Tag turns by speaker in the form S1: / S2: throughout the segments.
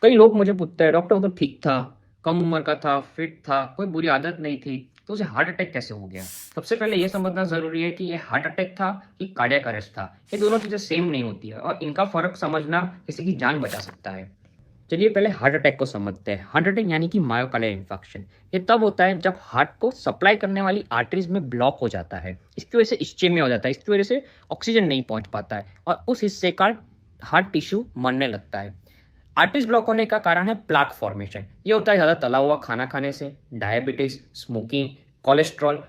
S1: कई लोग मुझे पूछते हैं, डॉक्टर वो तो ठीक था, कम उम्र का था, फिट था, कोई बुरी आदत नहीं थी, तो उसे हार्ट अटैक कैसे हो गया? सबसे पहले ये समझना ज़रूरी है कि ये हार्ट अटैक था कि कार्डियक अरेस्ट था। ये दोनों चीज़ें सेम नहीं होती है और इनका फ़र्क समझना किसी की जान बचा सकता है। चलिए पहले हार्ट अटैक को समझते हैं। हार्ट अटैक यानी कि मायोकार्डियल इन्फार्क्शन। ये तब होता है जब हार्ट को सप्लाई करने वाली आर्टरीज में ब्लॉक हो जाता है। इसकी वजह से इस्चेमिया हो जाता है, इसकी वजह से ऑक्सीजन नहीं पहुंच पाता है और उस हिस्से का हार्ट टिश्यू मरने लगता है। आर्टरीज ब्लॉक होने का कारण है प्लाक फॉर्मेशन। ये होता है ज़्यादा तला हुआ खाना खाने से, डायबिटीज, स्मोकिंग, कोलेस्ट्रॉल।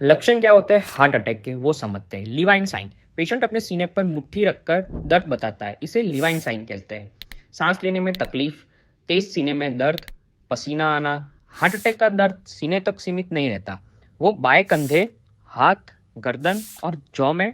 S1: लक्षण क्या होते हैं हार्ट अटैक के, वो समझते हैं। लिवाइन साइन, पेशेंट अपने सीने पर मुट्ठी रखकर दर्द बताता है, इसे लिवाइन साइन कहते हैं। सांस लेने में तकलीफ, तेज सीने में दर्द, पसीना आना। हार्ट अटैक का दर्द सीने तक सीमित नहीं रहता, वो बाएं कंधे, हाथ, गर्दन और जॉ में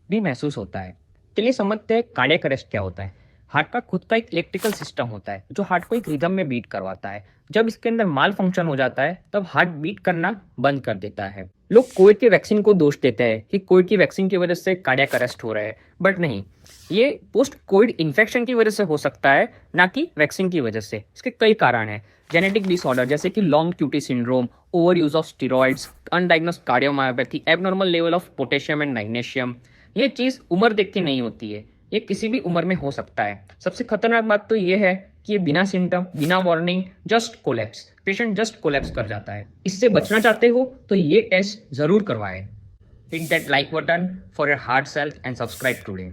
S1: भी महसूस होता है। चलिए समझते हैं कार्डियक अरेस्ट क्या होता है। हार्ट का खुद का एक इलेक्ट्रिकल सिस्टम होता है जो हार्ट को एक रिदम में बीट करवाता है। जब इसके अंदर माल फंक्शन हो जाता है तब हार्ट बीट करना बंद कर देता है। लोग कोविड के वैक्सीन को दोष देते हैं कि कोविड की वैक्सीन की वजह से कार्डियक अरेस्ट हो रहा है, बट नहीं, ये पोस्ट कोविड इन्फेक्शन की वजह से हो सकता है, ना कि वैक्सीन की वजह से। इसके कई कारण हैं। जेनेटिक डिसऑर्डर जैसे कि long QT syndrome, over use of steroids, undiagnosed cardiomyopathy, abnormal level of potassium and magnesium. ये चीज़ उम्र देख के नहीं होती है, ये किसी भी उम्र में हो सकता है। सबसे खतरनाक बात तो ये है कि ये बिना सिम्टम, बिना warning, just collapse, patient just collapse कर जाता है। इससे बचना चाहते हो तो ये टेस्ट जरूर करवाएं। Hit that like button for your heart health and subscribe today.